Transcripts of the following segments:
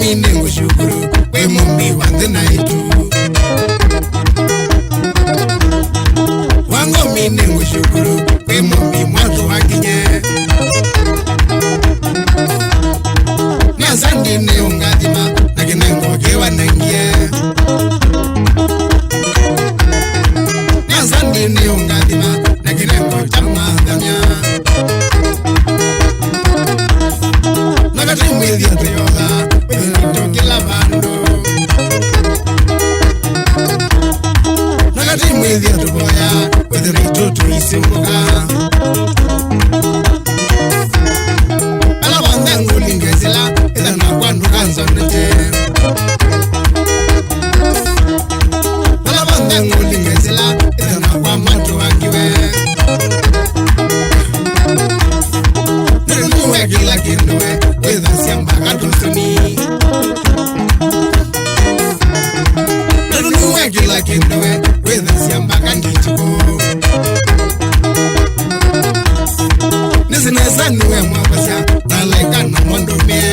mimi ngushukuru we mumbi wangu naitu wangu mimi ngushukuru we mumbi mwazo wakinye Nazandi ne ungadima lakini ngogewa nangie Nazandi ne ungadima lakini ngojama danya Nakati mwezi atoyola kila bando Nakati mwezi atoboya wetherito tuisimuka Alabanda ngulingezela na kwanu kanza nete Alabanda ngulingezela na kwa mato wangiwe Nuwe kila kinwe weza siamba katosuni Nuwe kila kinwe weza siamba kangichiko Nisineza nuwe mwabasya nalaika na mondome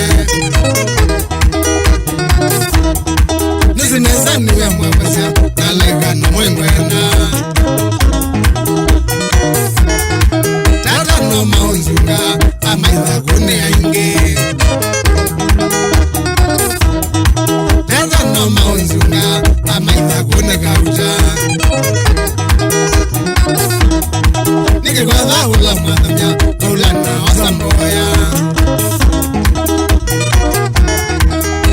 Nisineza nuwe mwabasya nalaika na mwengwena Tata no maunzunga amaitha kune ya inge Tata no maunzunga amaitha kune kauta Nike kwa dhaula mwadhamya Maulana wasamboya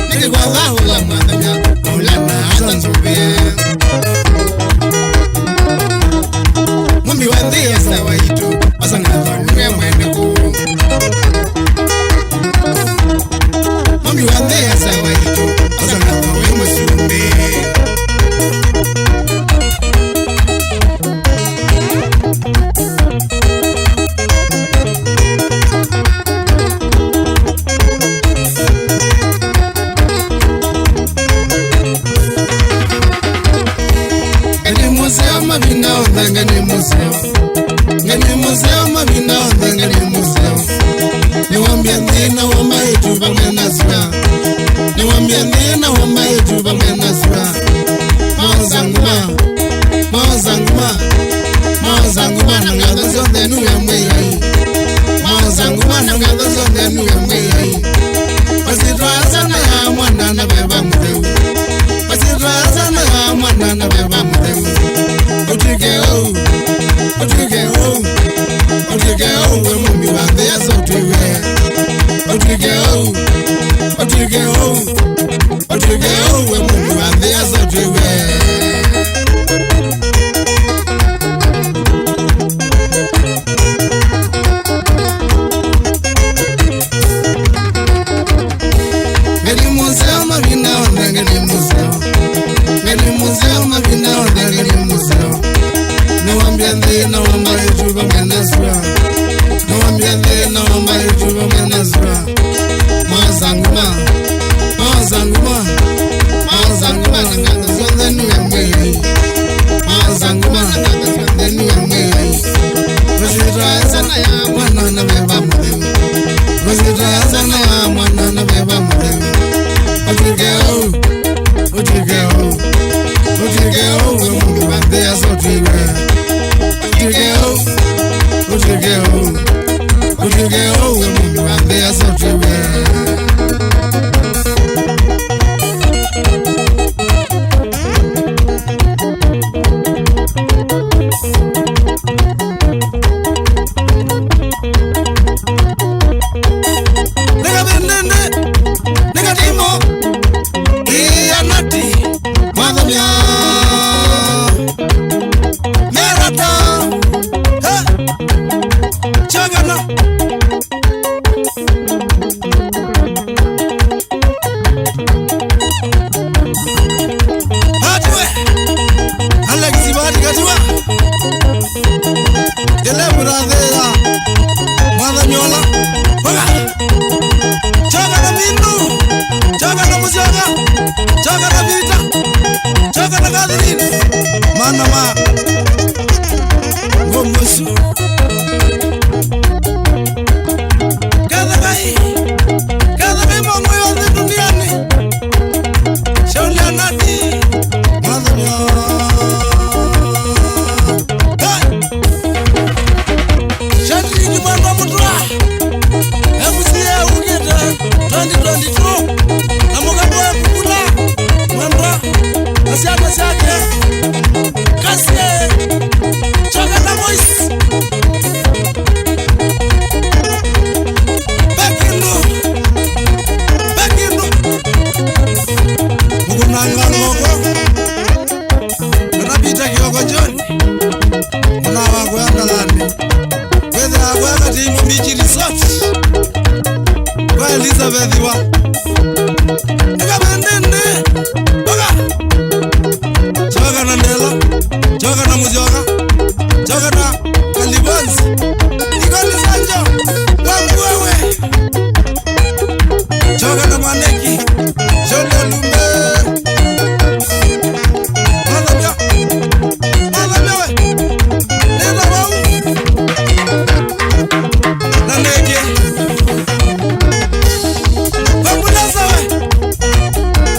Nike kwa dhaula mwadhamya Maulana wasanzube Mumbi wandhia sawa itu Wasangatha nwe mweneku Mumbi wandhia sawa itu Wasangatha we mwesumbe Ngani museo mabina onda ngani museo Niwambia ndina wamba yetu bangena sura Niwambia ndina wamba yetu bangena sura Mawazanguma Mawazanguma Mawazanguma Nangatha zonde nuwe mweyai Mawazanguma nangatha zonde nuwe mweyai Pasitwa sana ya mwana na beba mdeu Pasitwa sana ya mwana na beba mdeu Otigeo Otigeo Otigeo we mumbi wande ya sotiwe Otigeo Otigeo Otigeo we mumbi wande ya sotiwe Ngeni museo mabina onda ngeni museo Ngeni museo mabina onda ngeni museo Niwambia ndina wamba yetu bangena sura Niwambia ndina wamba yetu bangena sura Mawazanguma Mawazanguma Mawazanguma Nangatha zonde nuwe mweyai Mawazanguma Nangatha zonde nuwe mweyai Rositra sana ya mwana na beba mdeu Rositra sana ya mwana na beba mdeu Otigeo Otigeo Otigeo we mumbi wande ya sotiwe Otigeo Otigeo Otigeo we mumbi wande ya sotiwe Nega bendende Nega dimo Iya nati Mwadhamya Merata Chagana Hatiwe Alexi Badi Katiwa Dele Muradhea Mwadhamyola Waga Chagana Mindu Chagana Musyaga Chagana Vita Chagana Kathirin Manama Ngomosu Kadhakai Mongo yote duniani na mugambo wa kukula mwendwa asiana siake kasie choka na voice Bekinu mugunanga ngoko nabita kioko joni muna wangu ya ndalani weze agweka timu michi resort kwa Elizabeth wa nika bandende boga choka na ndela choka na mujoka choka na kalibonzi ikoni sanjo wangu wewe choka na maneki shole lumbe Malamya nena wau na nege Wambuleza we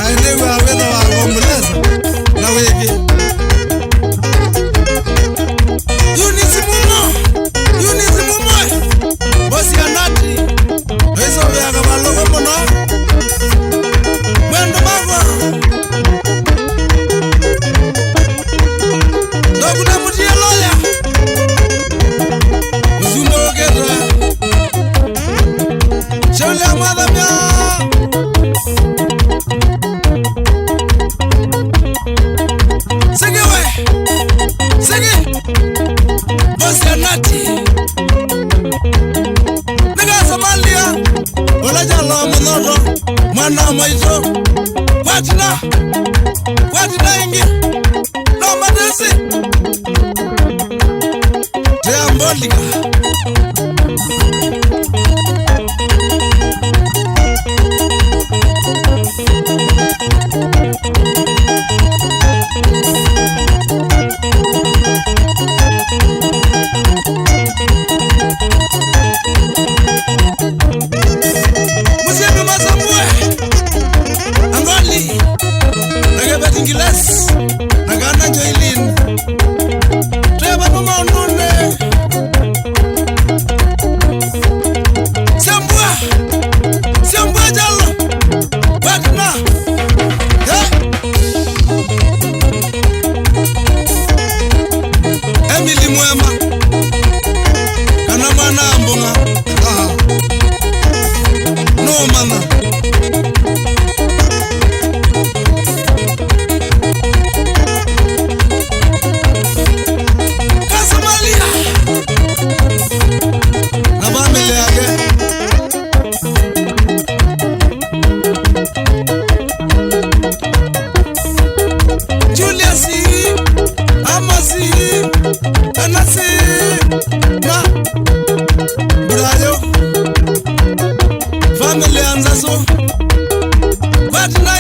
ainewa wena wa wambuleza na wege Yunizi mumo bosi anati Wezo wega malogo mono Mwendo magwa Dokuna mutia loya Uzumbo ogeta Shole amadamya Sigi we Sigi Bosi anati Nega Somalia Ola jalo mnoto Mwana maito Watina ingi No madesi Tea mbolika Musiemi mazambue Angoli Nagebet ingiles Nagana joilin Treba numa unune Siambua jalo Wakna Emily Mwema Kana mana ambunga No mana Kasamalia Na family yake Julius Amasi Anasi Na Brayo Family anzazo Watina